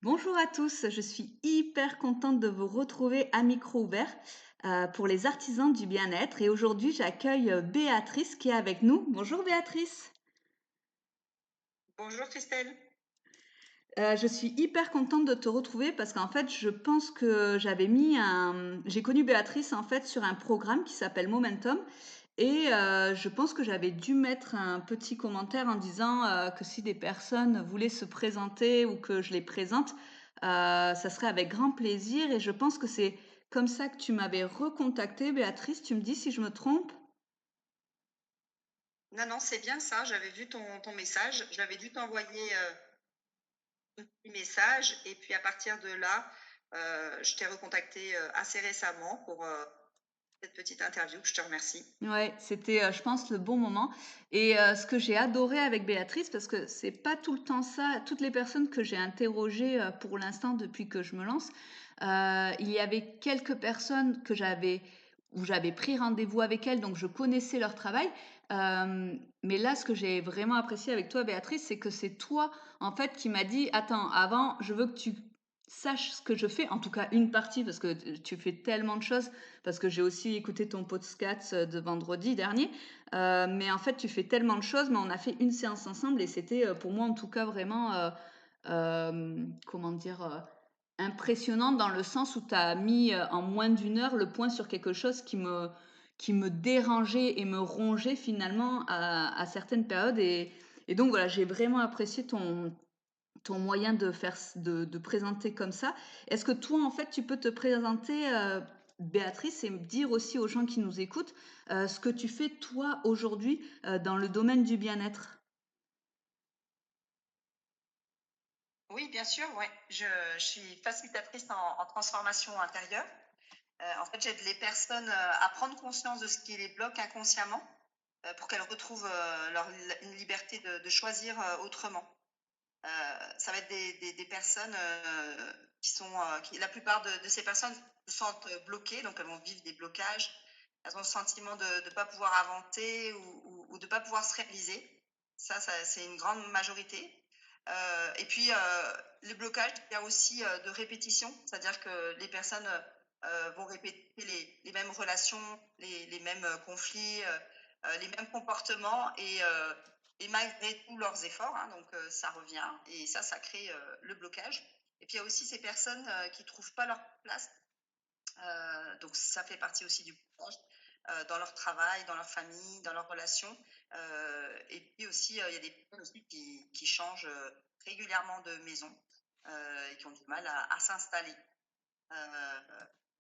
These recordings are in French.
Bonjour à tous, je suis hyper contente de vous retrouver à micro ouvert pour les artisans du bien-être et aujourd'hui j'accueille Béatrice qui est avec nous. Bonjour Béatrice. Bonjour Christelle. Je suis hyper contente de te retrouver parce qu'en fait je pense que j'ai connu Béatrice en fait sur un programme qui s'appelle Momentum et je pense que j'avais dû mettre un petit commentaire en disant que si des personnes voulaient se présenter ou que je les présente, ça serait avec grand plaisir et je pense que c'est comme ça que tu m'avais recontacté, Béatrice. Tu me dis si je me trompe? Non, non, c'est bien ça. J'avais vu ton message. J'avais dû t'envoyer un petit message. Et puis à partir de là, je t'ai recontacté assez récemment pour cette petite interview. Je te remercie. Ouais, c'était, je pense, le bon moment et ce que j'ai adoré avec Béatrice, parce que c'est pas tout le temps ça, toutes les personnes que j'ai interrogées, pour l'instant depuis que je me lance, il y avait quelques personnes où j'avais pris rendez-vous avec elles, donc je connaissais leur travail, mais là, ce que j'ai vraiment apprécié avec toi, Béatrice, c'est que c'est toi, en fait, qui m'as dit: «Attends, avant, je veux que tu saches ce que je fais», en tout cas une partie, parce que tu fais tellement de choses, parce que j'ai aussi écouté ton podcast de vendredi dernier. Mais en fait, tu fais tellement de choses, mais on a fait une séance ensemble et c'était pour moi en tout cas vraiment, comment dire, impressionnant dans le sens où tu as mis en moins d'une heure le point sur quelque chose qui me dérangeait et me rongeait finalement à certaines périodes. Et donc voilà, j'ai vraiment apprécié ton moyen de présenter comme ça. Est-ce que toi, en fait, tu peux te présenter, Béatrice, et me dire aussi aux gens qui nous écoutent, ce que tu fais toi aujourd'hui, dans le domaine du bien-être? Oui, bien sûr, ouais. Je suis facilitatrice en transformation intérieure. En fait, j'aide les personnes à prendre conscience de ce qui les bloque inconsciemment pour qu'elles retrouvent une liberté de choisir autrement. Ça va être des personnes la plupart de ces personnes se sentent bloquées, donc elles vont vivre des blocages. Elles ont le sentiment de ne pas pouvoir avancer ou de ne pas pouvoir se réaliser. C'est une grande majorité. Et puis, les blocages, il y a aussi de répétition, c'est-à-dire que les personnes vont répéter les mêmes relations, les mêmes conflits, les mêmes comportements et malgré tous leurs efforts, hein, donc ça revient et ça crée le blocage. Et puis il y a aussi ces personnes qui trouvent pas leur place, donc ça fait partie aussi du blocage dans leur travail, dans leur famille, dans leurs relations. Et puis aussi il y a des personnes aussi qui changent régulièrement de maison et qui ont du mal à s'installer. Euh,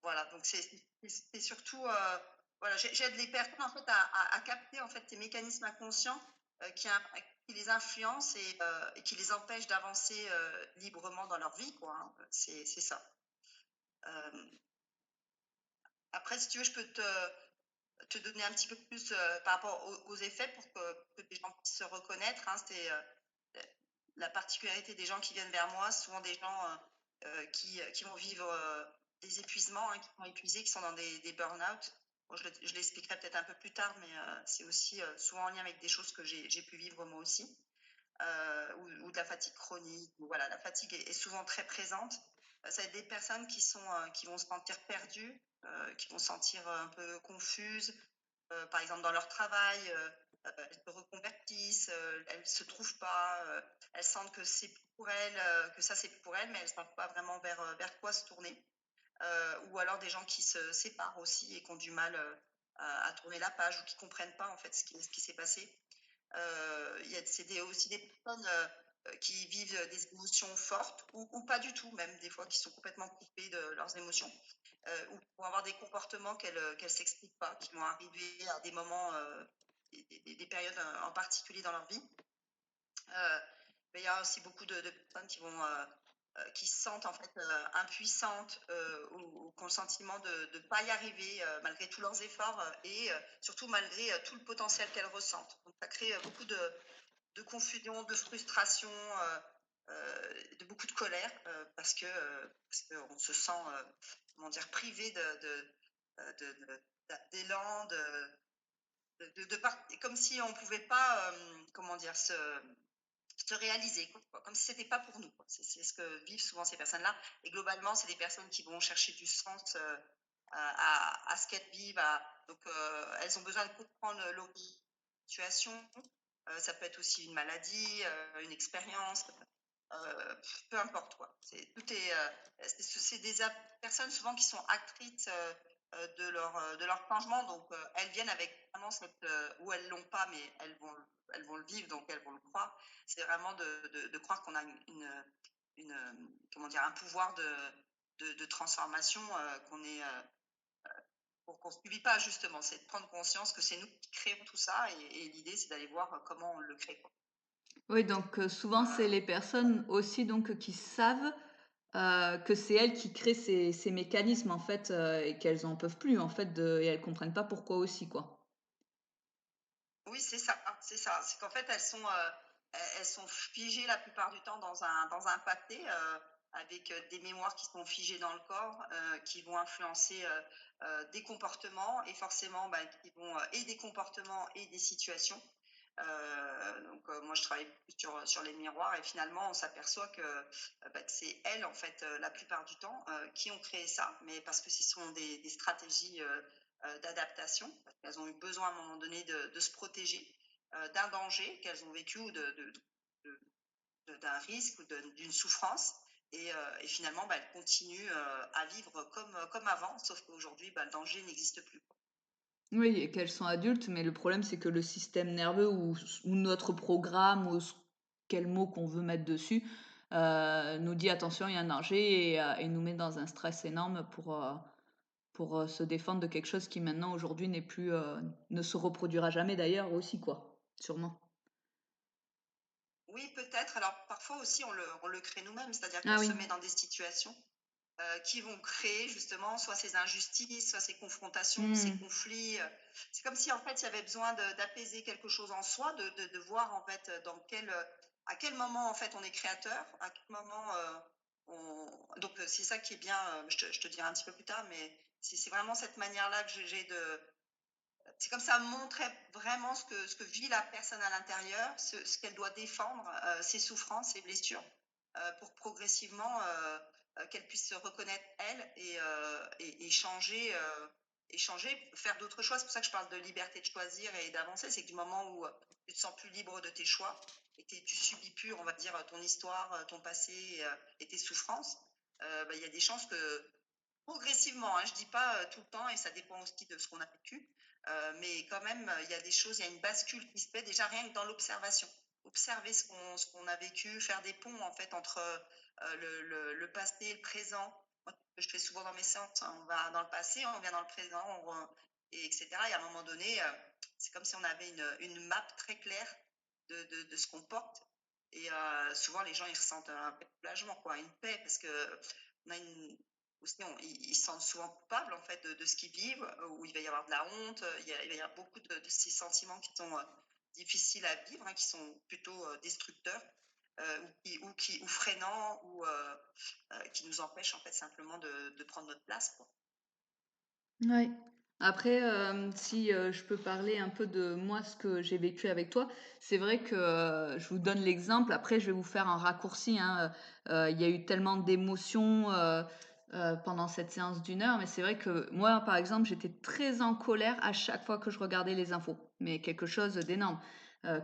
voilà, donc c'est surtout, voilà, j'aide les personnes en fait à capter en fait ces mécanismes inconscients qui les influencent et qui les empêchent d'avancer librement dans leur vie, quoi, hein. C'est ça. Euh, Après, si tu veux, je peux te donner un petit peu plus par rapport aux effets pour que les gens puissent se reconnaître, hein. C'est la particularité des gens qui viennent vers moi, souvent des gens qui vont vivre des épuisements, hein, qui sont épuisés, qui sont dans des burn-out. Bon, je l'expliquerai peut-être un peu plus tard, mais c'est aussi souvent en lien avec des choses que j'ai pu vivre moi aussi, ou de la fatigue chronique. Voilà, la fatigue est souvent très présente. Ça va être des personnes qui vont se sentir perdues, qui vont se sentir un peu confuses, par exemple dans leur travail, elles se reconvertissent, elles ne se trouvent pas, elles sentent que c'est pour elles, que ça c'est pour elles, mais elles ne savent pas vraiment vers quoi se tourner. Ou alors des gens qui se séparent aussi et qui ont du mal à tourner la page ou qui ne comprennent pas en fait ce qui s'est passé. C'est aussi des personnes qui vivent des émotions fortes ou pas du tout, même des fois qui sont complètement coupées de leurs émotions, ou qui vont avoir des comportements qu'elles s'expliquent pas, qui vont arriver à des moments, des périodes en particulier dans leur vie. Mais il y a aussi beaucoup de personnes qui se sentent en fait impuissantes ou qui ont le sentiment de ne pas y arriver malgré tous leurs efforts et surtout malgré tout le potentiel qu'elles ressentent. Donc ça crée beaucoup de confusion, de frustration, de beaucoup de colère parce qu'on se sent comment dire privé d'élan, comme si on ne pouvait pas comment dire se réaliser, quoi, comme si c'était pas pour nous, quoi. C'est ce que vivent souvent ces personnes-là. Et globalement, c'est des personnes qui vont chercher du sens à ce qu'elles vivent. Donc, elles ont besoin de comprendre leur situation. Ça peut être aussi une maladie, une expérience, peu importe quoi. C'est des personnes souvent qui sont actrices de leur changement. Donc, elles viennent avec vraiment ou elles l'ont pas, mais elles vont le vivre, donc elles vont le croire. C'est vraiment de croire qu'on a comment dire, un pouvoir de transformation qu'on est qu'on ne subit pas justement. C'est de prendre conscience que c'est nous qui créons tout ça et l'idée c'est d'aller voir comment on le crée, quoi. Oui, donc souvent, c'est Euh, les personnes aussi donc qui savent, que c'est elles qui créent ces mécanismes en fait, et qu'elles en peuvent plus en fait de et elles comprennent pas pourquoi aussi, quoi. Oui, c'est ça, hein, c'est ça. C'est qu'en fait, elles sont figées la plupart du temps dans un pâté, avec des mémoires qui sont figées dans le corps, qui vont influencer des comportements et forcément, bah, qui vont et des comportements et des situations. Donc, moi, je travaille plus sur les miroirs et finalement, on s'aperçoit bah, que c'est elles, en fait, la plupart du temps, qui ont créé ça, mais parce que ce sont des stratégies d'adaptation, parce qu'elles ont eu besoin à un moment donné de se protéger d'un danger qu'elles ont vécu ou d'un risque ou d'une souffrance. Et finalement, bah, elles continuent à vivre comme avant, sauf qu'aujourd'hui, bah, le danger n'existe plus, quoi. Oui et qu'elles sont adultes, mais le problème, c'est que le système nerveux ou notre programme ou quel mot qu'on veut mettre dessus, nous dit: «Attention, il y a un danger» et nous met dans un stress énorme pour, se défendre de quelque chose qui maintenant, aujourd'hui, n'est plus, ne se reproduira jamais d'ailleurs aussi quoi, sûrement. Oui, peut-être. Alors, parfois aussi, on le crée nous-mêmes, c'est-à-dire qu'on Ah se oui. met dans des situations qui vont créer justement soit ces injustices, soit ces confrontations, ces Mmh. conflits. C'est comme si en fait il y avait besoin d'apaiser quelque chose en soi, de voir en fait à quel moment en fait on est créateur, à quel moment donc c'est ça qui est bien. Je te dirai un petit peu plus tard, mais c'est vraiment cette manière-là que j'ai de c'est comme ça montrait vraiment ce que vit la personne à l'intérieur, ce qu'elle doit défendre, ses souffrances, ses blessures, pour progressivement qu'elle puisse se reconnaître elle et changer, faire d'autres choix. C'est pour ça que je parle de liberté de choisir et d'avancer. C'est que du moment où tu te sens plus libre de tes choix et que tu subis plus, on va dire, ton histoire, ton passé et tes souffrances, bah, il y a des chances que progressivement, hein, je dis pas tout le temps et ça dépend aussi de ce qu'on a vécu, mais quand même, il y a des choses, il y a une bascule qui se fait déjà rien que dans l'observation. Observer ce qu'on a vécu, faire des ponts en fait entre le passé, le présent. Moi, ce que je fais souvent dans mes séances, hein, on va dans le passé, on vient dans le présent, et etc. Et à un moment donné, c'est comme si on avait une map très claire de ce qu'on porte. Et souvent, les gens, ils ressentent un soulagement, quoi, une paix, parce que on a une, aussi, ils se sentent souvent coupables en fait de ce qu'ils vivent, où il va y avoir de la honte, il va y avoir beaucoup de ces sentiments qui sont difficiles à vivre, hein, qui sont plutôt destructeurs, ou freinants, qui nous empêchent en fait simplement de prendre notre place, quoi. Ouais. Après, si, je peux parler un peu de moi, ce que j'ai vécu avec toi, c'est vrai que, je vous donne l'exemple, après je vais vous faire un raccourci, hein, il y a eu tellement d'émotions, pendant cette séance d'une heure, mais c'est vrai que moi, par exemple, j'étais très en colère à chaque fois que je regardais les infos, mais quelque chose d'énorme.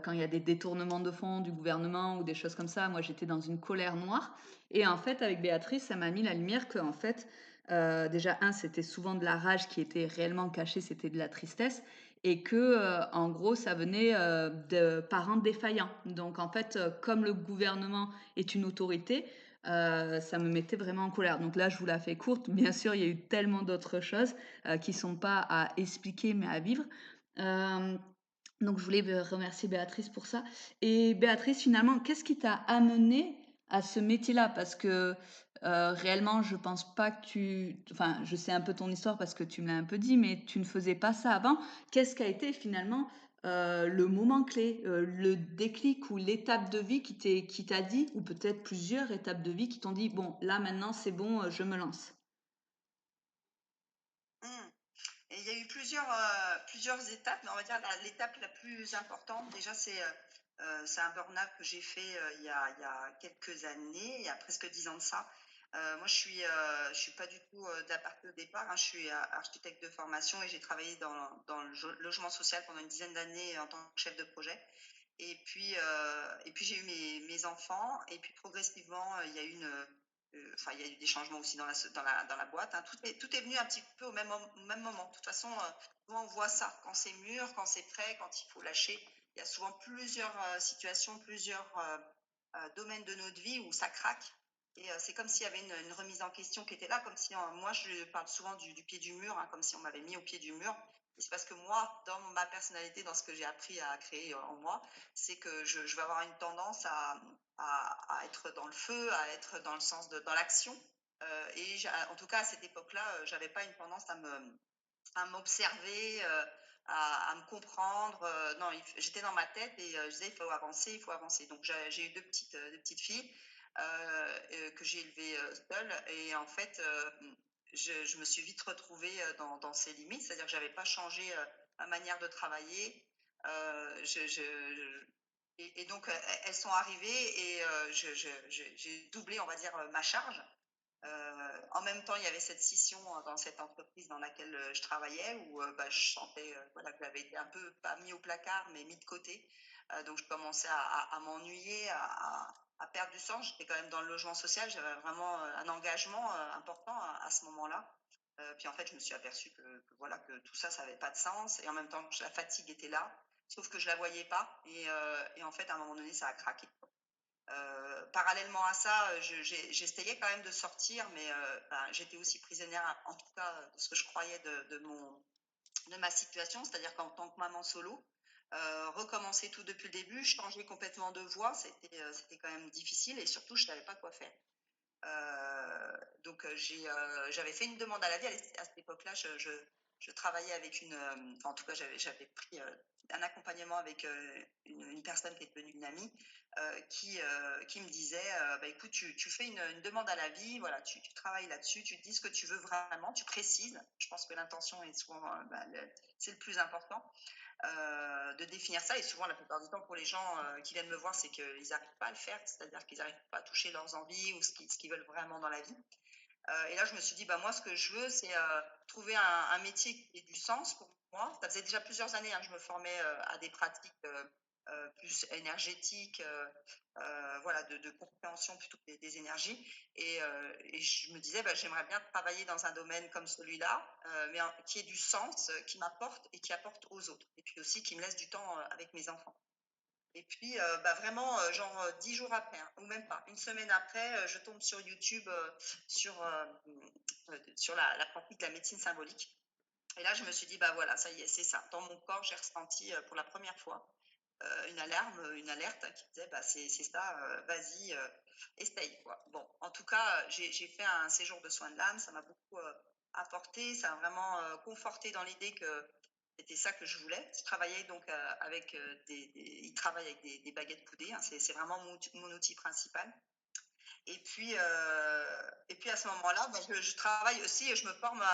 Quand il y a des détournements de fonds du gouvernement ou des choses comme ça, moi j'étais dans une colère noire et en fait avec Béatrice, ça m'a mis la lumière qu'en fait, déjà c'était souvent de la rage qui était réellement cachée, c'était de la tristesse et que, en gros, ça venait, de parents défaillants. Donc en fait, comme le gouvernement est une autorité, ça me mettait vraiment en colère. Donc là, je vous la fais courte. Bien sûr, il y a eu tellement d'autres choses, qui sont pas à expliquer, mais à vivre. Hem, donc je voulais remercier Béatrice pour ça et Béatrice, finalement, qu'est-ce qui t'a amenée à ce métier-là? Parce que, réellement, je pense pas que enfin, je sais un peu ton histoire parce que tu me l'as un peu dit, mais tu ne faisais pas ça avant. Qu'est-ce qui a été finalement, le moment clé, le déclic ou l'étape de vie qui t'a dit ou peut-être plusieurs étapes de vie qui t'ont dit: «Bon, là maintenant c'est bon, je me lance»? Mmh. Et il y a eu plusieurs étapes, mais on va dire l'étape la plus importante déjà, c'est C'est un burn-out que j'ai fait, il y a quelques années, il y a presque 10 ans de ça. Moi, je suis pas du tout, de la partie au départ, hein. Je suis architecte de formation et j'ai travaillé dans le logement social pendant une dizaine d'années en tant que chef de projet. Et puis j'ai eu mes enfants et puis progressivement, il y a eu enfin, il y a eu des changements aussi dans la boîte, hein. Tout est venu un petit peu au même moment. De toute façon, nous on voit ça quand c'est mûr, quand c'est prêt, quand il faut lâcher. Il y a souvent plusieurs, situations, plusieurs, domaines de notre vie où ça craque et c'est comme s'il y avait une remise en question qui était là, comme si, moi je parle souvent du pied du mur, hein, comme si on m'avait mis au pied du mur et c'est parce que moi, dans ma personnalité, dans ce que j'ai appris à créer, en moi, c'est que je vais avoir une tendance à être dans le feu, à être dans le sens dans l'action. Et en tout cas, à cette époque-là, j'avais pas une tendance à m'observer, à me comprendre. Non, j'étais dans ma tête et je disais, il faut avancer, il faut avancer. Donc, j'ai eu deux petites filles que j'ai élevées seules. Et en fait, je me suis vite retrouvée dans ces limites, c'est-à-dire que j'avais pas changé ma manière de travailler. Et donc, elles sont arrivées et j'ai doublé, on va dire, ma charge. En même temps, il y avait cette scission dans cette entreprise dans laquelle je travaillais où bah, je sentais voilà, que j'avais été un peu, pas mis au placard, mais mis de côté. Donc, je commençais à m'ennuyer, à perdre du sens. J'étais quand même dans le logement social, j'avais vraiment un engagement important à ce moment-là. Puis en fait, je me suis aperçue voilà, que tout ça, ça n'avait pas de sens. Et en même temps, que la fatigue était là, sauf que je ne la voyais pas. Et en fait, à un moment donné, ça a craqué. Parallèlement à ça, j'essayais quand même de sortir, mais ben, j'étais aussi prisonnière, en tout cas, de ce que je croyais de ma situation, c'est-à-dire qu'en tant que maman solo, recommencer tout depuis le début, changer complètement de voie, c'était quand même difficile et surtout, je ne savais pas quoi faire. Donc, j'avais fait une demande à la vie. À cette époque-là, je travaillais avec enfin, en tout cas, j'avais pris un accompagnement avec une personne qui est devenue une amie qui me disait bah, écoute, tu fais une demande à la vie, voilà, tu travailles là-dessus, tu te dis ce que tu veux vraiment, tu précises. Je pense que l'intention est souvent bah, c'est le plus important de définir ça. Et souvent, la plupart du temps, pour les gens qui viennent me voir, c'est qu'ils n'arrivent pas à le faire, c'est-à-dire qu'ils n'arrivent pas à toucher leurs envies ou ce qu'ils veulent vraiment dans la vie. Et là, je me suis dit, bah, moi, ce que je veux, c'est trouver un métier qui ait du sens pour moi. Ça faisait déjà plusieurs années, hein, je me formais à des pratiques plus énergétiques, voilà, de compréhension plutôt que des énergies. Et je me disais, bah, j'aimerais bien travailler dans un domaine comme celui-là, mais qui ait du sens, qui m'apporte et qui apporte aux autres. Et puis aussi qui me laisse du temps avec mes enfants. Et puis, bah, vraiment, genre 10 jours après, hein, ou même pas, une semaine après, je tombe sur YouTube sur la pratique de la médecine symbolique. Et là, je me suis dit, bah voilà, ça y est, c'est ça. Dans mon corps, j'ai ressenti pour la première fois une alarme, une alerte qui disait, bah c'est ça, vas-y, essaye, quoi. Bon, en tout cas, j'ai fait un séjour de soins de l'âme, ça m'a beaucoup apporté, ça m'a vraiment conforté dans l'idée que c'était ça que je voulais. Je travaillais donc avec il travaille avec des baguettes coudées, hein, c'est vraiment mon outil principal. Et puis à ce moment-là, bah, je travaille aussi et je me forme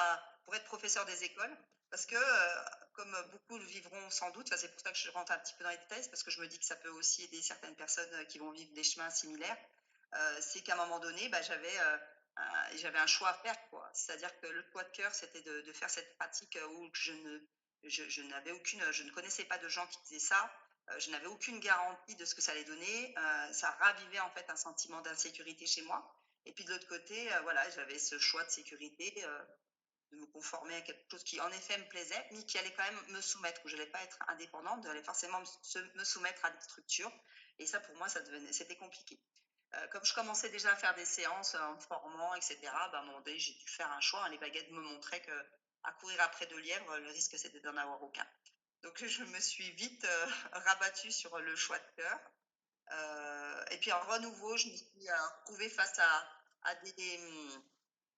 pour être professeur des écoles parce que, comme beaucoup le vivront sans doute, enfin, c'est pour ça que je rentre un petit peu dans les détails, c'est parce que je me dis que ça peut aussi aider certaines personnes qui vont vivre des chemins similaires. C'est qu'à un moment donné, bah, j'avais un choix à faire, quoi. C'est-à-dire que le choix de cœur, c'était de faire cette pratique où je ne connaissais pas de gens qui faisaient ça. Je n'avais aucune garantie de ce que ça allait donner. Ça ravivait en fait un sentiment d'insécurité chez moi. Et puis de l'autre côté, voilà, j'avais ce choix de sécurité, de me conformer à quelque chose qui en effet me plaisait, mais qui allait quand même me soumettre, où je n'allais pas être indépendante, j'allais forcément me soumettre à des structures. Et ça, pour moi, c'était compliqué. Comme je commençais déjà à faire des séances en me formant, etc., bah, à un moment donné, j'ai dû faire un choix, hein. Les baguettes me montraient que à courir après deux lièvres, le risque c'était d'en avoir aucun. Donc je me suis vite rabattue sur le choix de cœur. Et puis en renouveau, je me suis retrouvée face à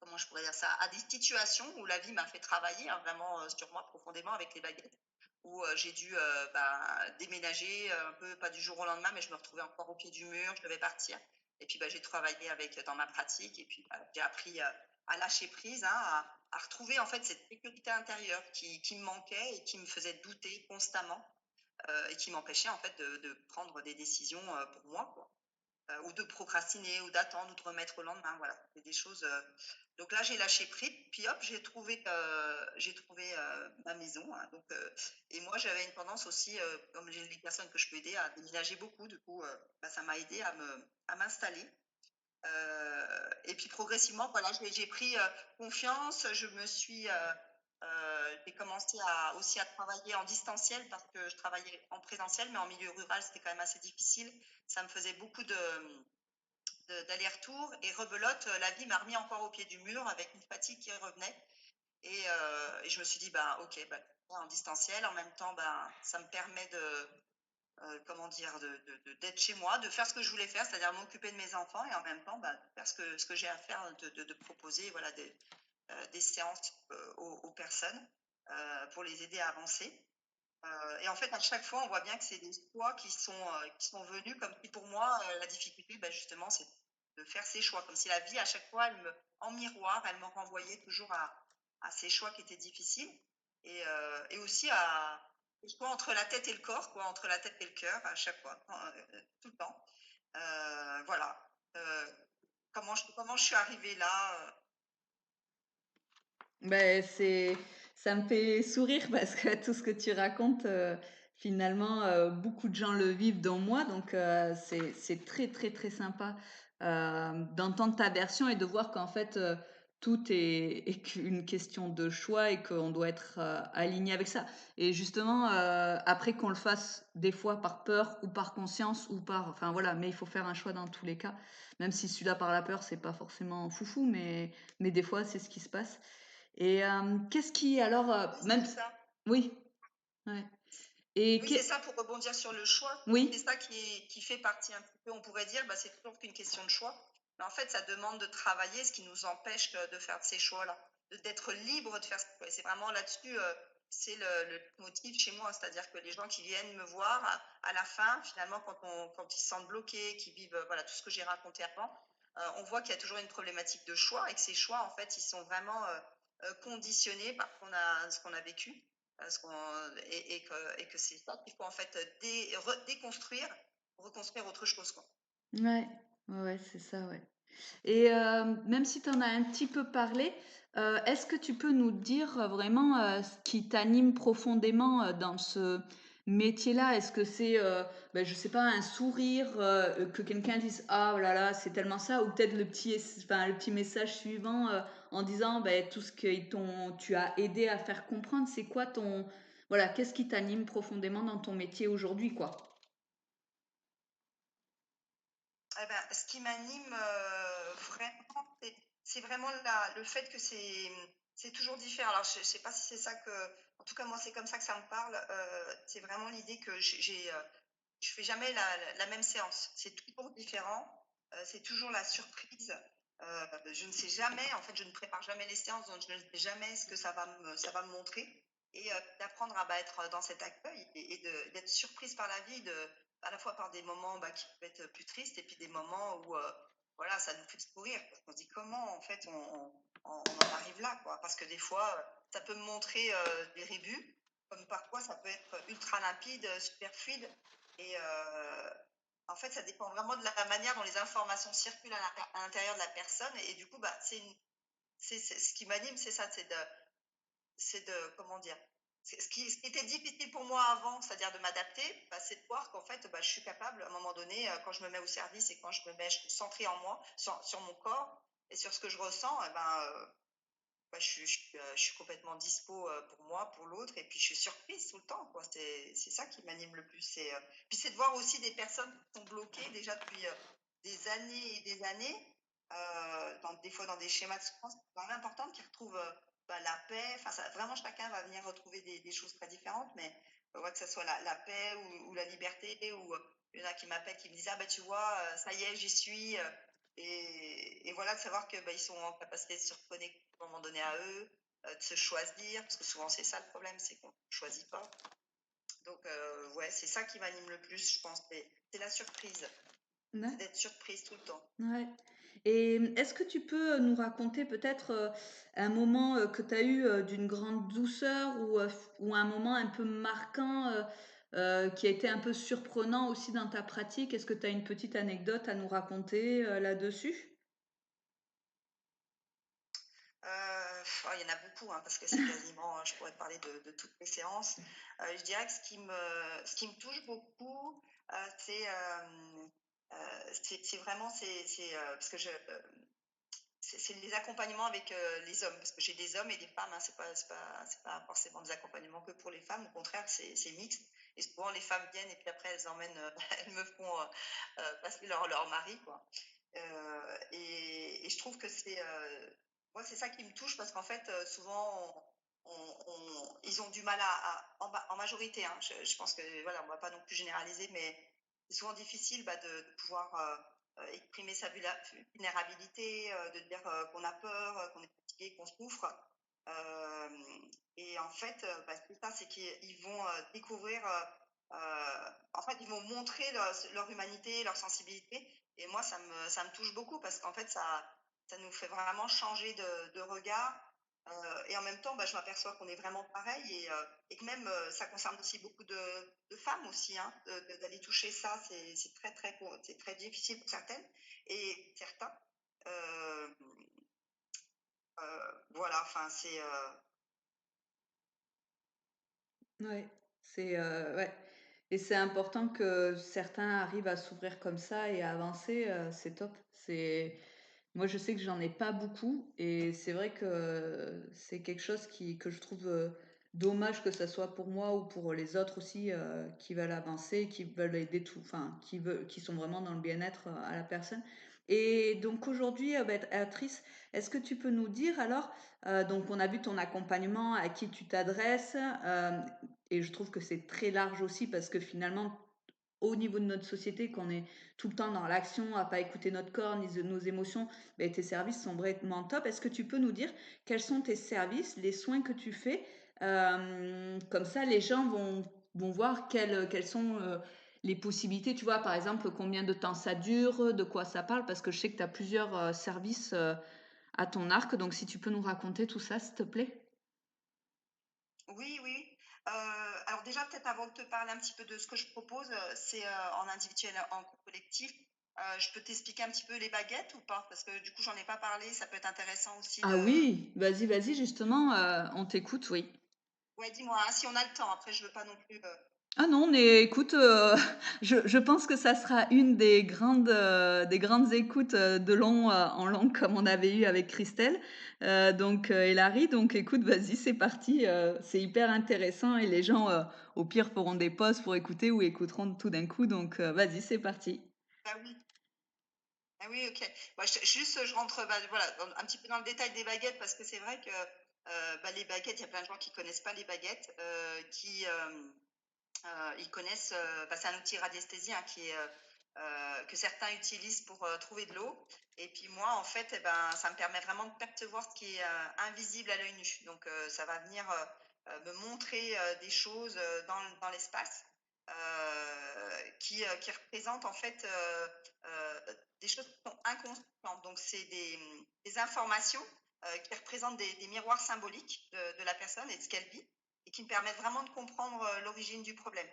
comment je pourrais dire ça, à des situations où la vie m'a fait travailler, hein, vraiment sur moi profondément avec les baguettes, où j'ai dû bah, déménager un peu, pas du jour au lendemain, mais je me retrouvais encore au pied du mur, je devais partir. Et puis bah, j'ai travaillé dans ma pratique et puis bah, j'ai appris à lâcher prise, hein, à retrouver en fait cette sécurité intérieure qui me manquait et qui me faisait douter constamment et qui m'empêchait en fait de prendre des décisions, pour moi, quoi. Ou de procrastiner ou d'attendre ou de remettre au lendemain, voilà. C'est des choses, donc là, j'ai lâché prise, puis hop, j'ai trouvé ma maison, hein, donc et moi, j'avais une tendance aussi, comme j'ai des personnes que je peux aider à déménager beaucoup, du coup, bah, ça m'a aidé à m'installer. Et puis progressivement, voilà, j'ai pris, confiance. J'ai commencé aussi à travailler en distanciel parce que je travaillais en présentiel, mais en milieu rural, c'était quand même assez difficile. Ça me faisait beaucoup d'aller-retour et rebelote, la vie m'a remis encore au pied du mur avec une fatigue qui revenait et je me suis dit: «Ben, OK, bah, en distanciel, en même temps, ben, ça me permet de, comment dire? D'être chez moi, de faire ce que je voulais faire, c'est-à-dire m'occuper de mes enfants et en même temps, bah, de faire ce que j'ai à faire, de proposer, voilà, des séances, aux personnes, pour les aider à avancer. Et en fait, à chaque fois, on voit bien que c'est des choix qui sont venus comme si pour moi, la difficulté, bah, justement, c'est de faire ces choix. Comme si la vie, à chaque fois, en miroir, elle me renvoyait toujours à ces choix qui étaient difficiles et aussi à les choix entre la tête et le corps, quoi, entre la tête et le cœur, à chaque fois, tout le temps. Voilà. Comment je suis arrivée là, Ben ça me fait sourire parce que tout ce que tu racontes, finalement, beaucoup de gens le vivent dont moi, donc c'est très, très, très sympa, d'entendre ta version et de voir qu'en fait, tout est qu'une question de choix et qu'on doit être, aligné avec ça et justement, après qu'on le fasse des fois par peur ou par conscience ou par enfin voilà, mais il faut faire un choix dans tous les cas, même si celui-là par la peur, c'est pas forcément foufou, mais des fois, c'est ce qui se passe et qu'est-ce qui alors, oui, même c'est ça. oui, ouais et Oui, qu'est c'est ça, pour rebondir sur le choix. C'est oui, ça qui fait partie un petit peu, on pourrait dire, bah, c'est toujours qu'une question de choix. Mais en fait, ça demande de travailler ce qui nous empêche de faire ces choix-là, d'être libre de faire. C'est vraiment là-dessus, c'est le motif chez moi. C'est-à-dire que les gens qui viennent me voir, à la fin, finalement, quand ils se sentent bloqués, qui vivent voilà, tout ce que j'ai raconté avant, on voit qu'il y a toujours une problématique de choix et que ces choix, en fait, ils sont vraiment conditionnés par ce qu'on a vécu. Et que c'est ça qu'il faut en fait déconstruire, pour reconstruire autre chose, quoi. ouais, ouais, ouais, c'est ça, ouais et même si tu en as un petit peu parlé, est-ce que tu peux nous dire, vraiment, ce qui t'anime profondément, dans ce métier-là? Est-ce que c'est, je sais pas, un sourire, que quelqu'un dise: «Ah oh là là, c'est tellement ça» ou peut-être le petit message suivant, en disant, tout ce que tu as aidé à faire comprendre. C'est quoi ton voilà, qu'est-ce qui t'anime profondément dans ton métier aujourd'hui, quoi? Eh ben, ce qui m'anime, vraiment, c'est vraiment le fait que c'est toujours différent. Alors je sais pas si c'est ça en tout cas moi, c'est comme ça que ça me parle, c'est vraiment l'idée que je fais jamais la même séance. C'est toujours différent, c'est toujours la surprise. Je ne sais jamais, en fait, je ne prépare jamais les séances, donc je ne sais jamais ce que ça va me montrer et d'apprendre à, bah, être dans cet accueil et d'être surprise par la vie, à la fois par des moments, bah, qui peuvent être plus tristes et puis des moments où, voilà, ça nous fait sourire parce qu'on se dit: «Comment, en fait, on en arrive là, quoi?» Parce que des fois, ça peut me montrer, des rébus, comme parfois ça peut être ultra limpide, super fluide et en fait, ça dépend vraiment de la manière dont les informations circulent à l'intérieur de la personne et du coup, bah, c'est ce qui m'anime, c'est ça, c'est de comment dire? Ce qui était difficile pour moi avant, c'est-à-dire de m'adapter, bah, c'est de voir qu'en fait, bah, je suis capable à un moment donné, quand je me mets au service et quand je suis centrée en moi, sur mon corps et sur ce que je ressens et ben, bah, je suis complètement dispo, pour moi, pour l'autre et puis je suis surprise tout le temps, quoi. C'est ça qui m'anime le plus. Puis c'est de voir aussi des personnes qui sont bloquées déjà depuis, des années et des années, des fois dans des schémas de souffrance quand même importantes, qui retrouvent, bah, la paix. Enfin ça vraiment chacun va venir retrouver des choses très différentes, mais ouais, que ça soit la paix ou la liberté ou, il y en a qui m'appellent, qui me disent: «Ah bah, tu vois, ça y est, j'y suis», et voilà, de savoir que, bah, ils sont en capacité de se reconnecter à un moment donné à eux, de se choisir, parce que souvent c'est ça le problème, c'est qu'on ne choisit pas. Donc, ouais, c'est ça qui m'anime le plus, je pense, c'est la surprise, c'est Ouais. d'être surprise tout le temps. Ouais et est-ce que tu peux, nous raconter peut-être, un moment, que tu as eu, d'une grande douceur ou un moment un peu marquant, qui a été un peu surprenant aussi dans ta pratique? Est-ce que tu as une petite anecdote à nous raconter là-dessus? Oh, il y en a beaucoup, hein, parce que c'est quasiment, je pourrais te parler de toutes les séances. Je dirais que ce qui me touche beaucoup, c'est vraiment, parce que c'est les accompagnements avec les hommes, parce que j'ai des hommes et des femmes, hein, c'est pas forcément des accompagnements que pour les femmes, au contraire, c'est mixte. Et souvent, les femmes viennent et puis après, elles emmènent, elles me font passer leur mari, quoi. Et je trouve que moi, c'est ça qui me touche parce qu'en fait, souvent, ils ont du mal en majorité, hein, je pense que, voilà, on va pas non plus généraliser, mais c'est souvent difficile de pouvoir exprimer sa vulnérabilité, de dire qu'on a peur, qu'on est fatigué, qu'on souffre. Euh, et en fait, c'est ça, c'est qu'ils vont découvrir, en fait, ils vont montrer leur humanité, leur sensibilité. Et moi, ça me touche beaucoup parce qu'en fait, ça nous fait vraiment changer de regard. Et en même temps, je m'aperçois qu'on est vraiment pareil et que même ça concerne aussi beaucoup de femmes aussi, hein, d'aller toucher ça, c'est très, c'est très difficile pour certaines et certains. Euh, voilà, enfin, Ouais, ouais, et c'est important que certains arrivent à s'ouvrir comme ça et à avancer, c'est top. Moi, je sais que j'en ai pas beaucoup et c'est vrai que c'est quelque chose que je trouve, dommage que ça soit pour moi ou pour les autres aussi, qui veulent avancer, qui veulent aider enfin, qui sont vraiment dans le bien-être, à la personne. Et donc aujourd'hui, Béatrice, est-ce que tu peux nous dire alors, donc on a vu ton accompagnement, à qui tu t'adresses, et je trouve que c'est très large aussi parce que finalement, au niveau de notre société, qu'on est tout le temps dans l'action, à pas écouter notre corps ni nos émotions, ben, tes services sont vraiment top. Est-ce que tu peux nous dire quels sont tes services, les soins que tu fais? Comme ça, les gens vont voir quelles sont les possibilités. Tu vois, par exemple, combien de temps ça dure, de quoi ça parle, parce que je sais que tu as plusieurs services à ton arc. Donc, si tu peux nous raconter tout ça, s'il te plaît. oui, oui. Alors déjà, peut-être avant de te parler un petit peu de ce que je propose, c'est en individuel, en collectif. Je peux t'expliquer un petit peu les baguettes ou pas? Parce que du coup, j'en ai pas parlé. Ça peut être intéressant aussi Ah oui, vas-y, vas-y, justement, on t'écoute, oui. Ouais, dis-moi, hein, si on a le temps. Après, je veux pas non plus. Ah non, mais écoute, je pense que ça sera une des grandes écoutes, de long, en long comme on avait eu avec Christelle, donc et Larry, donc écoute, vas-y, c'est parti, c'est hyper intéressant et les gens, au pire, feront des pauses pour écouter ou écouteront tout d'un coup, donc vas-y, c'est parti. Ah oui. Ah oui, ok. Juste, je rentre voilà, un petit peu dans le détail des baguettes parce que c'est vrai que les baguettes, il y a plein de gens qui connaissent pas les baguettes, ils connaissent, c'est un outil radiesthésie, hein, que certains utilisent pour trouver de l'eau. Et puis moi, en fait, ça me permet vraiment de percevoir ce qui est invisible à l'œil nu. Donc, ça va venir me montrer des choses dans l'espace qui représentent en fait des choses qui sont inconscientes. Donc, c'est des informations qui représentent des miroirs symboliques de la personne et de ce qu'elle vit et qui me permettent vraiment de comprendre l'origine du problème.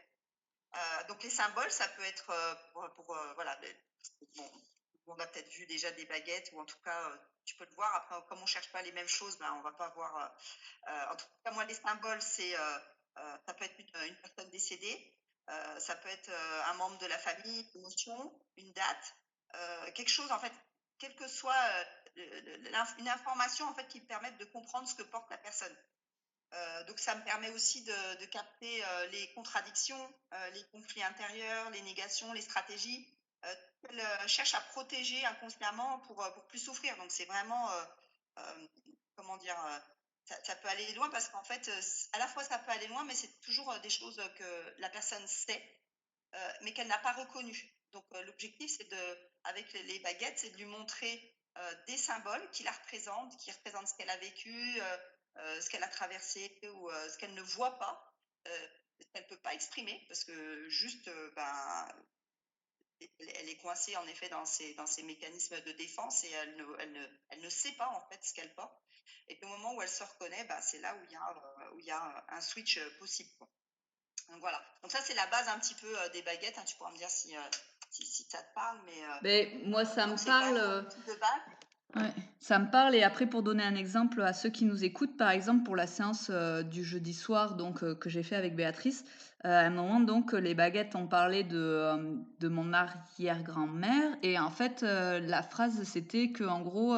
Donc les symboles, ça peut être voilà, bon, on a peut-être vu déjà des baguettes ou en tout cas tu peux le voir. Après, comme on cherche pas les mêmes choses, on va pas voir. En tout cas, moi les symboles, ça peut être une personne décédée, ça peut être un membre de la famille, une émotion, une date, quelque chose en fait, quelle que soit une information en fait qui permette de comprendre ce que porte la personne. Donc ça me permet aussi de capter les contradictions, les conflits intérieurs, les négations, les stratégies qu'elle cherche à protéger inconsciemment pour plus souffrir. Donc c'est vraiment, comment dire, ça peut aller loin parce qu'en fait, à la fois ça peut aller loin, mais c'est toujours des choses que la personne sait, mais qu'elle n'a pas reconnues. Donc l'objectif, avec les baguettes, c'est de lui montrer des symboles qui la représentent, qui représentent ce qu'elle a vécu, ce qu'elle a traversé ou ce qu'elle ne voit pas, ce qu'elle ne peut pas exprimer, parce que juste, elle est coincée en effet dans ses mécanismes de défense et elle ne sait pas en fait ce qu'elle porte. Et au moment où elle se reconnaît, c'est là où il y a un switch possible, quoi. Donc voilà. Donc ça, c'est la base un petit peu des baguettes, hein. Tu pourras me dire si ça te parle, mais Mais moi, ça me donc c'est quand parle. même mon outil de base. Ouais, ça me parle. Et après, pour donner un exemple à ceux qui nous écoutent, par exemple, pour la séance du jeudi soir donc, que j'ai fait avec Béatrice, à un moment, donc, les baguettes ont parlé de mon arrière-grand-mère. Et en fait, la phrase, c'était que, en gros,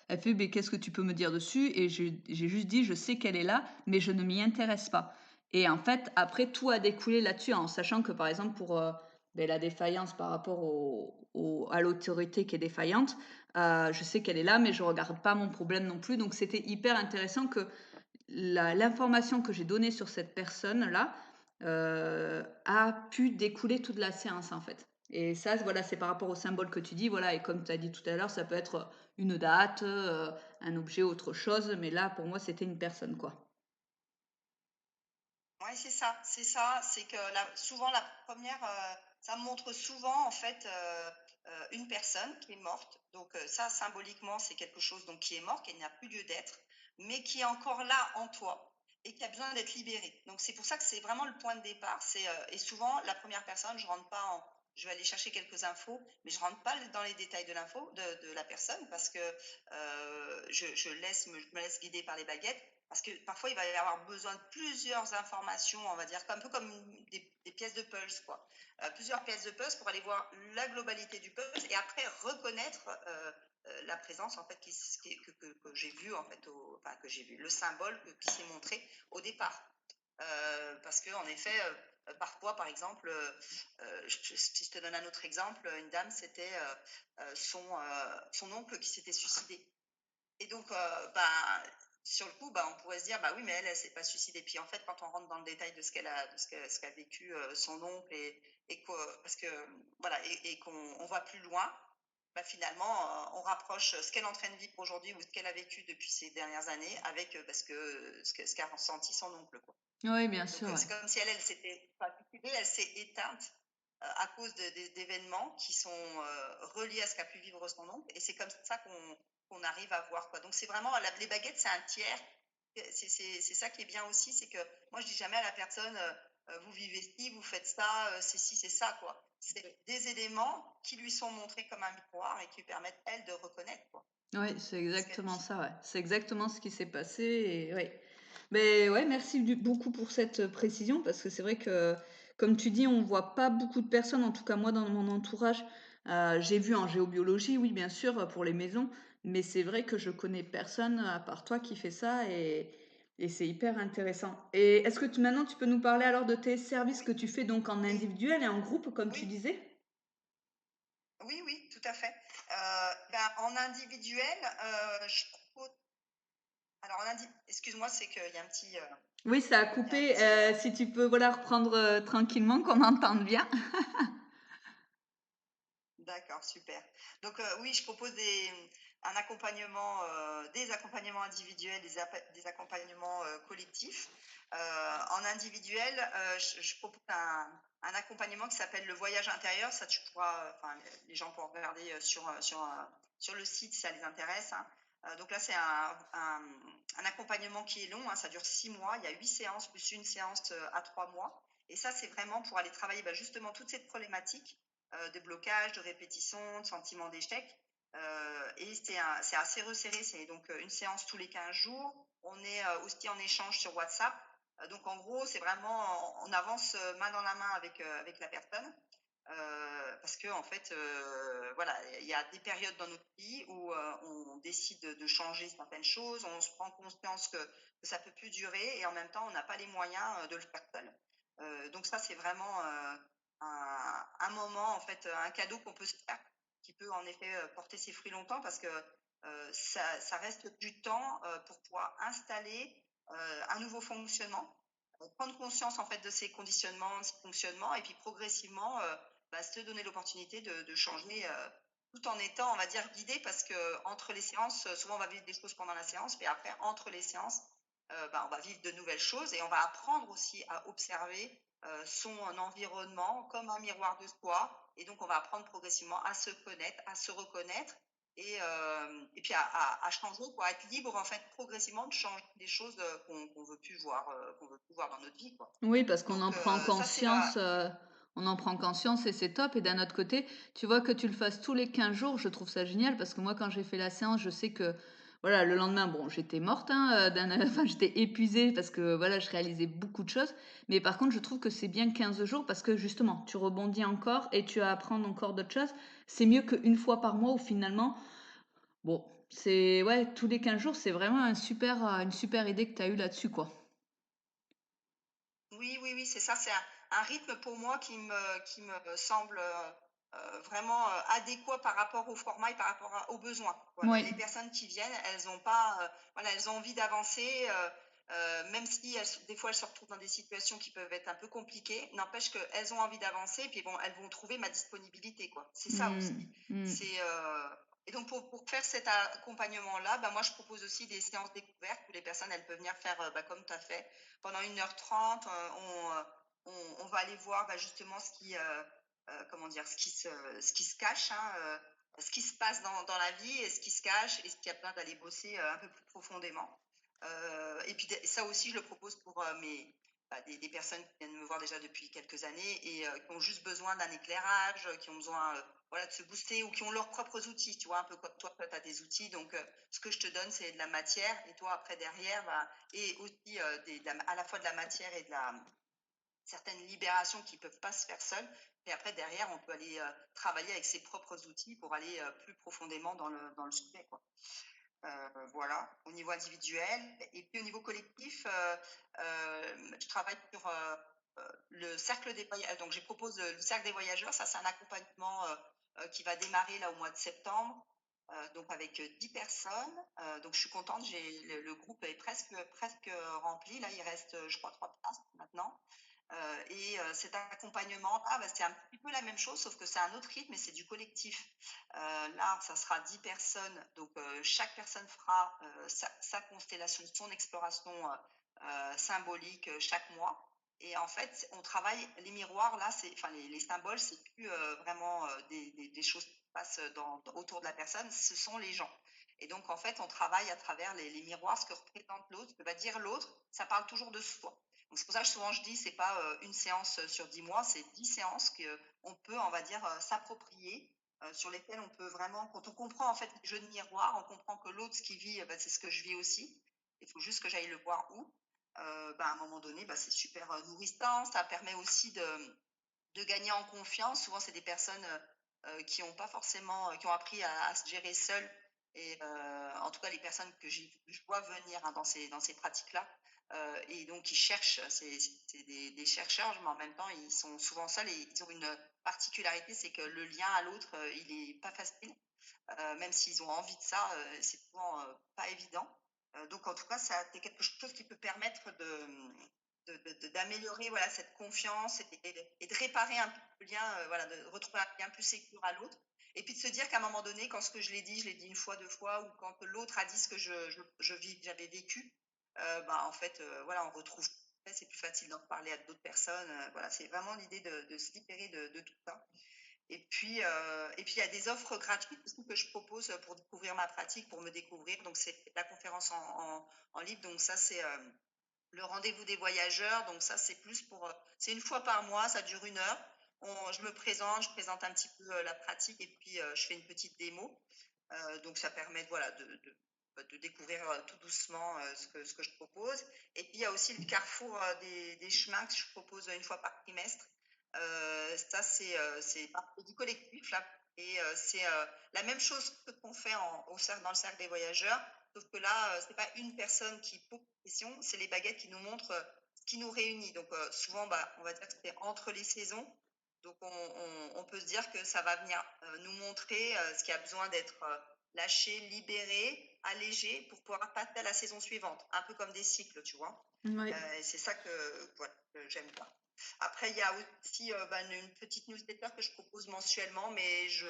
elle fait, mais qu'est-ce que tu peux me dire dessus? Et j'ai juste dit, je sais qu'elle est là, mais je ne m'y intéresse pas. Et en fait, après, tout a découlé là-dessus, en sachant que, par exemple, pour la défaillance par rapport à l'autorité qui est défaillante, je sais qu'elle est là, mais je regarde pas mon problème non plus. Donc c'était hyper intéressant que l'information que j'ai donnée sur cette personne-là a pu découler toute la séance en fait. Et ça, voilà, c'est par rapport au symbole que tu dis, voilà. Et comme tu as dit tout à l'heure, ça peut être une date, un objet, autre chose. Mais là, pour moi, c'était une personne, quoi. Oui, c'est ça, c'est ça. C'est que souvent la première, ça montre souvent en fait une personne qui est morte. Donc ça, symboliquement, c'est quelque chose donc qui est mort, qui n'a plus lieu d'être, mais qui est encore là en toi et qui a besoin d'être libéré. Donc c'est pour ça que c'est vraiment le point de départ. Et souvent la première personne, je vais aller chercher quelques infos, mais je rentre pas dans les détails de l'info de la personne parce que je me laisse guider par les baguettes. Parce que parfois, il va y avoir besoin de plusieurs informations, on va dire, un peu comme des pièces de puzzle, quoi. Plusieurs pièces de puzzle pour aller voir la globalité du puzzle et après reconnaître la présence, en fait, que j'ai vue, en fait, enfin, que j'ai vu, le symbole qui s'est montré au départ. Parce que en effet, parfois, par exemple, si je te donne un autre exemple, une dame, c'était son oncle qui s'était suicidé. Et donc, sur le coup, on pourrait se dire, bah oui, mais elle s'est pas suicidée. Puis en fait, quand on rentre dans le détail de ce qu'a vécu son oncle parce que voilà, et qu'on va plus loin, finalement, on rapproche ce qu'elle est en train de vivre aujourd'hui ou ce qu'elle a vécu depuis ces dernières années avec ce qu'a ressenti son oncle, quoi. Oui, bien Donc, sûr, ouais. c'est comme si elle s'était pas suicidée, elle s'est éteinte à cause d'événements qui sont reliés à ce qu'a pu vivre son oncle. Et c'est comme ça qu'on arrive à voir, quoi. Donc, c'est vraiment, les baguettes, c'est un tiers. C'est ça qui est bien aussi, c'est que moi, je dis jamais à la personne, vous vivez ci, vous faites ça, c'est ci, c'est ça, quoi. C'est des éléments qui lui sont montrés comme un miroir et qui lui permettent, elle, de reconnaître, quoi, Oui, c'est ce qu'elle exactement vit. ça, ouais. C'est exactement ce qui s'est passé et ouais. Mais ouais, merci beaucoup pour cette précision parce que c'est vrai que, comme tu dis, on voit pas beaucoup de personnes, en tout cas moi dans mon entourage. J'ai vu en géobiologie, oui, bien sûr, pour les maisons, mais c'est vrai que je connais personne à part toi qui fait ça et c'est hyper intéressant. Et est-ce que maintenant tu peux nous parler alors de tes services que Oui, tu fais donc en et individuel et en groupe, comme tu oui, disais? oui, oui, tout à fait. En individuel, je propose. Alors, excuse-moi, c'est qu'il y a Oui, ça a il y a un coupé. petit. Si tu peux voilà, reprendre tranquillement, qu'on entende bien. D'accord, super. Donc, oui, je propose des accompagnements individuels, des accompagnements collectifs. En individuel, je propose un accompagnement qui s'appelle le voyage intérieur. Ça, tu pourras, enfin, les gens pourront regarder sur le site si ça les intéresse, hein. Donc là, c'est un accompagnement qui est long, hein, ça dure 6 mois. Il y a 8 séances plus une séance à 3 mois. Et ça, c'est vraiment pour aller travailler justement toute cette problématique de blocage, de répétition, de sentiment d'échec. Et c'est assez resserré. C'est donc une séance tous les 15 jours. On est aussi en échange sur WhatsApp. Donc en gros, c'est vraiment, on avance main dans la main avec la personne. Parce que en fait, voilà, il y a des périodes dans notre vie où on décide de changer certaines choses, on se prend conscience que ça peut plus durer et en même temps, on n'a pas les moyens de le faire seul. Donc ça, c'est vraiment un moment, en fait, un cadeau qu'on peut se faire, qui peut en effet porter ses fruits longtemps parce que ça reste du temps pour pouvoir installer un nouveau fonctionnement, prendre conscience en fait de ces conditionnements, de ces fonctionnements et puis progressivement se donner l'opportunité de changer tout en étant, on va dire, guidé parce que entre les séances, souvent on va vivre des choses pendant la séance, mais après, entre les séances, on va vivre de nouvelles choses et on va apprendre aussi à observer son environnement comme un miroir de soi. Et donc, on va apprendre progressivement à se connaître, à se reconnaître et puis à changer, pour être libre en fait progressivement de changer des choses qu'on veut plus voir, qu'on veut plus voir dans notre vie, quoi. Oui, parce qu'on Donc en prend ça c'est la. conscience, on en prend conscience et c'est top et d'un autre côté, tu vois que tu le fasses tous les 15 jours, je trouve ça génial parce que moi quand j'ai fait la séance, je sais que voilà, le lendemain, bon, j'étais morte, hein, enfin j'étais épuisée parce que voilà, je réalisais beaucoup de choses. Mais par contre, je trouve que c'est bien 15 jours parce que justement, tu rebondis encore et tu apprends encore d'autres choses. C'est mieux qu'une fois par mois où finalement, bon, c'est ouais, tous les 15 jours, c'est vraiment une super idée que tu as eue là-dessus, quoi. Oui, oui, oui, c'est ça, c'est un rythme pour moi qui me semble, vraiment, adéquat par rapport au format et par rapport aux besoins, quoi. Oui. Les personnes qui viennent, elles ont pas, voilà, elles ont envie d'avancer, même si des fois, elles se retrouvent dans des situations qui peuvent être un peu compliquées, n'empêche qu'elles ont envie d'avancer et puis bon, elles vont trouver ma disponibilité, quoi. C'est ça aussi. Mmh. Mmh. C'est, et donc pour faire cet accompagnement-là, bah, moi, je propose aussi des séances découvertes où les personnes, elles peuvent venir faire, bah, comme tu as fait, pendant 1h30, on va aller voir, bah, justement comment dire? Ce qui se cache, hein, ce qui se passe dans la vie et ce qui se cache et ce qu'il y a besoin d'aller bosser, un peu plus profondément. Et puis ça aussi, je le propose pour, des personnes qui viennent me voir déjà depuis quelques années et qui ont juste besoin d'un éclairage, qui ont besoin, voilà, de se booster ou qui ont leurs propres outils, tu vois? Un peu comme toi, tu as des outils donc ce que je te donne, c'est de la matière et toi après derrière, bah, et aussi, à la fois de la matière et de la certaines libérations qui peuvent pas se faire seules. Et après, derrière, on peut aller travailler avec ses propres outils pour aller plus profondément dans le sujet, quoi. Voilà, au niveau individuel. Et puis au niveau collectif, je travaille sur le cercle des voyageurs. Donc, je propose le cercle des voyageurs. Ça, c'est un accompagnement qui va démarrer là au mois de septembre. Donc avec 10 personnes. Donc je suis contente, le groupe est presque rempli. Là, il reste, je crois, 3 places maintenant. Cet accompagnement, bah, c'est un petit peu la même chose, sauf que c'est un autre rythme et c'est du collectif. Là, ça sera 10 personnes, donc chaque personne fera sa constellation, son exploration symbolique chaque mois. Et en fait, on travaille les miroirs, là, enfin les symboles, c'est plus vraiment des choses qui se passent autour de la personne, ce sont les gens. Et donc, en fait, on travaille à travers les miroirs, ce que représente l'autre, ce que va dire l'autre, ça parle toujours de soi. Donc c'est pour ça que souvent je dis, c'est pas une séance sur 10 mois, c'est 10 séances qu'on peut, on va dire, s'approprier, sur lesquelles on peut vraiment, quand on comprend en fait les jeux de miroir, on comprend que l'autre, ce qu'il vit, bah, c'est ce que je vis aussi. Il faut juste que j'aille le voir où. Bah, à un moment donné, bah, c'est super nourrissant. Ça permet aussi de gagner en confiance. Souvent, c'est des personnes qui ont pas forcément, qui ont appris à se gérer seules. Et en tout cas, les personnes que je vois venir hein, dans ces pratiques-là, et donc ils cherchent, c'est des chercheurs, mais en même temps, ils sont souvent seuls et ils ont une particularité, c'est que le lien à l'autre, il est pas facile. Même s'ils ont envie de ça, c'est souvent pas évident. Donc en tout cas, ça c'est quelque chose qui peut permettre d'améliorer voilà cette confiance et de réparer un peu le lien, voilà, de retrouver un lien plus sécure à l'autre. Et puis de se dire qu'à un moment donné, quand ce que je l'ai dit une fois, deux fois, ou quand l'autre a dit ce que j'avais vécu, bah, en fait, voilà, on retrouve. C'est plus facile d'en parler à d'autres personnes. Voilà, c'est vraiment l'idée de se libérer de tout ça. Et puis il y a des offres gratuites aussi que je propose pour découvrir ma pratique, pour me découvrir. Donc c'est la conférence en ligne. Donc ça c'est le rendez-vous des voyageurs. Donc ça c'est plus pour, c'est une fois par mois, ça dure 1 heure. Je présente un petit peu la pratique et puis je fais une petite démo. Donc ça permet voilà de découvrir tout doucement ce que je propose. Et puis il y a aussi le carrefour des chemins que je propose une fois par trimestre. Ça, c'est du collectif, là. Et c'est la même chose que qu'on fait dans le cercle des voyageurs, sauf que là, c'est pas une personne qui pose des questions, c'est les baguettes qui nous montrent ce qui nous réunit. Donc souvent, bah, on va dire que c'est entre les saisons. Donc on peut se dire que ça va venir nous montrer ce qui a besoin d'être lâché, libéré, allégé pour pouvoir passer à la saison suivante. Un peu comme des cycles, tu vois. Oui. Et c'est ça voilà, que j'aime bien. Après, il y a aussi bah, une petite newsletter que je propose mensuellement, mais je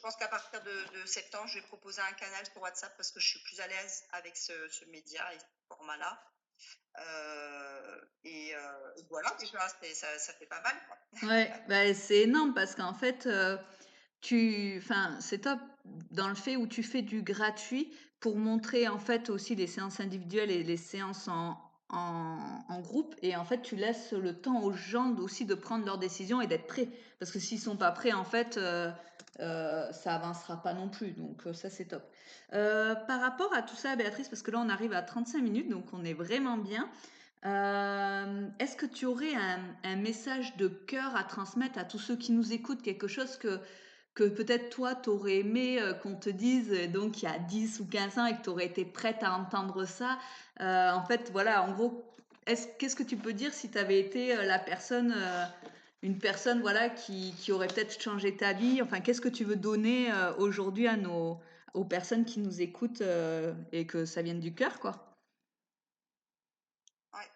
pense qu'à partir de septembre, je vais proposer un canal sur WhatsApp parce que je suis plus à l'aise avec ce média et ce format-là. Et voilà, déjà, ça fait pas mal, quoi. Ouais, bah, c'est énorme parce qu'en fait, enfin, c'est top. dans le fait où tu fais du gratuit pour montrer en fait aussi les séances individuelles et les séances en groupe et en fait tu laisses le temps aux gens aussi de prendre leurs décisions et d'être prêts parce que s'ils sont pas prêts en fait ça avancera pas non plus donc ça c'est top. Par rapport à tout ça Béatrice parce que là on arrive à 35 minutes donc on est vraiment bien. Est-ce que tu aurais un message de cœur à transmettre à tous ceux qui nous écoutent, quelque chose que peut-être toi, tu aurais aimé qu'on te dise donc il y a 10 ou 15 ans et que tu aurais été prête à entendre ça? En fait, voilà, en gros, qu'est-ce que tu peux dire si tu avais été la personne, une personne voilà, qui aurait peut-être changé ta vie? Enfin, qu'est-ce que tu veux donner aujourd'hui aux personnes qui nous écoutent et que ça vienne du cœur, quoi? Ouais.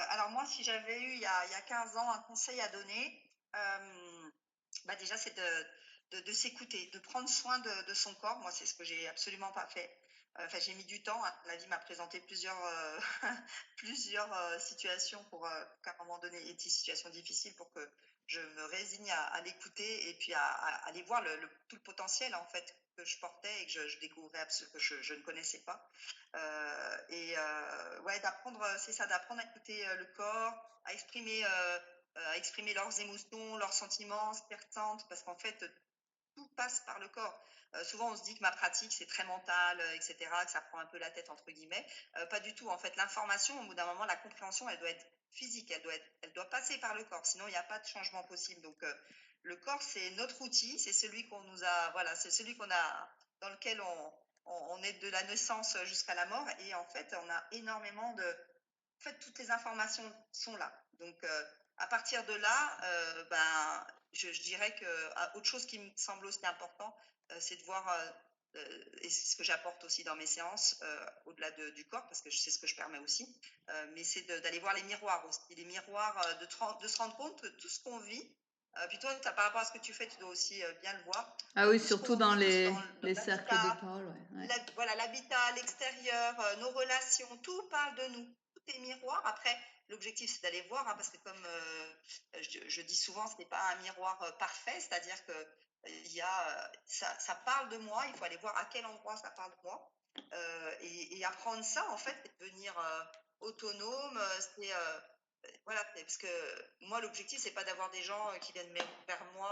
Alors moi, si j'avais eu il y a 15 ans un conseil à donner, bah déjà c'est de s'écouter, de prendre soin de son corps. Moi, c'est ce que j'ai absolument pas fait. Enfin, j'ai mis du temps, hein. La vie m'a présenté plusieurs, plusieurs situations qu'à un moment donné, et des situations difficiles pour que je me résigne à l'écouter et puis à aller voir tout le potentiel en fait que je portais et que je découvrais que je ne connaissais pas. Ouais, d'apprendre, c'est ça, d'apprendre à écouter le corps, à exprimer leurs émotions, leurs sentiments, ce qu'ils ressentent, parce qu'en fait, tout passe par le corps. Souvent, on se dit que ma pratique, c'est très mental, etc., que ça prend un peu la tête, entre guillemets. Pas du tout. En fait, l'information, au bout d'un moment, la compréhension, elle doit être physique, elle doit passer par le corps. Sinon, il n'y a pas de changement possible. Donc, le corps, c'est notre outil, c'est celui qu'on nous a, voilà, c'est celui qu'on a, dans lequel on est de la naissance jusqu'à la mort. Et en fait, on a énormément en fait, toutes les informations sont là. Donc, à partir de là, ben, je dirais que autre chose qui me semble aussi important, c'est de voir, et c'est ce que j'apporte aussi dans mes séances, au-delà du corps, parce que c'est ce que je permets aussi, mais c'est d'aller voir les miroirs aussi. Les miroirs, de se rendre compte que tout ce qu'on vit, puis toi, par rapport à ce que tu fais, tu dois aussi bien le voir, Ah oui, tout ce surtout qu'on dans vit, tout ce dans les cercles de l'habitat, parole, ouais. voilà, l'habitat, l'extérieur, nos relations, tout parle de nous. Tout est miroir. Après, l'objectif, c'est d'aller voir, hein, parce que comme je dis souvent, ce n'est pas un miroir parfait, c'est-à-dire que ça parle de moi, il faut aller voir à quel endroit ça parle de moi. Et apprendre ça, en fait, c'est devenir autonome. Voilà, parce que moi, l'objectif, c'est pas d'avoir des gens qui viennent vers moi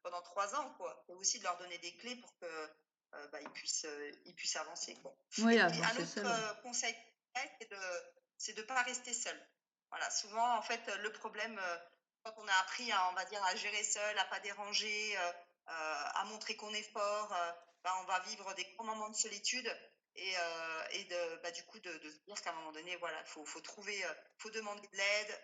pendant 3 ans, quoi. C'est aussi de leur donner des clés pour que bah, ils puissent avancer, quoi. Oui, Et puis, un avancer autre seul, ouais. conseil, c'est de pas rester seul. Voilà, souvent, en fait, le problème, quand on a appris à, on va dire, à gérer seul, à pas déranger, à montrer qu'on est fort, bah, on va vivre des grands moments de solitude bah, du coup, de se dire qu'à un moment donné, voilà, faut trouver, faut demander de l'aide,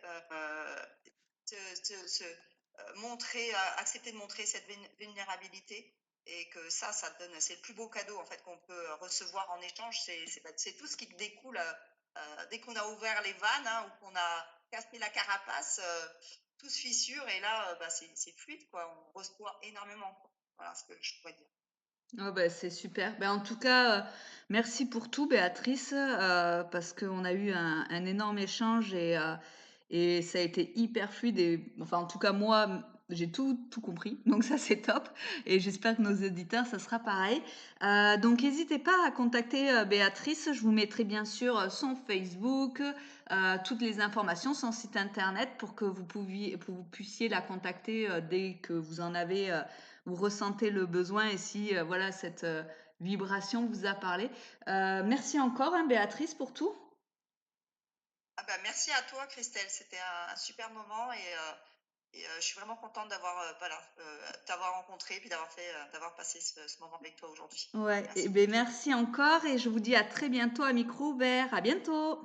montrer, accepter de montrer cette vulnérabilité et que ça donne, c'est le plus beau cadeau en fait qu'on peut recevoir en échange, c'est tout ce qui découle dès qu'on a ouvert les vannes, hein, ou qu'on a cassé la carapace, tout se fissure et là, bah, c'est fluide quoi, on reçoit énormément quoi. Voilà ce que je pourrais dire. Oh bah, c'est super. Ben, en tout cas, merci pour tout Béatrice, parce qu'on a eu un énorme échange et ça a été hyper fluide et enfin, en tout cas moi, j'ai tout compris, donc ça c'est top et j'espère que nos auditeurs, ça sera pareil. Donc n'hésitez pas à contacter, Béatrice. Je vous mettrai bien sûr, son Facebook, toutes les informations, son site internet pour que vous puissiez la contacter, dès que vous en avez, vous ressentez le besoin et si voilà cette vibration vous a parlé. Merci encore hein, Béatrice pour tout. Ah bah, merci à toi Christelle, c'était un super moment je suis vraiment contente d'avoir voilà, t'avoir rencontré puis d'avoir passé ce moment avec toi aujourd'hui. Ouais, et Merci. ben merci encore et je vous dis à très bientôt à micro ouvert. À bientôt.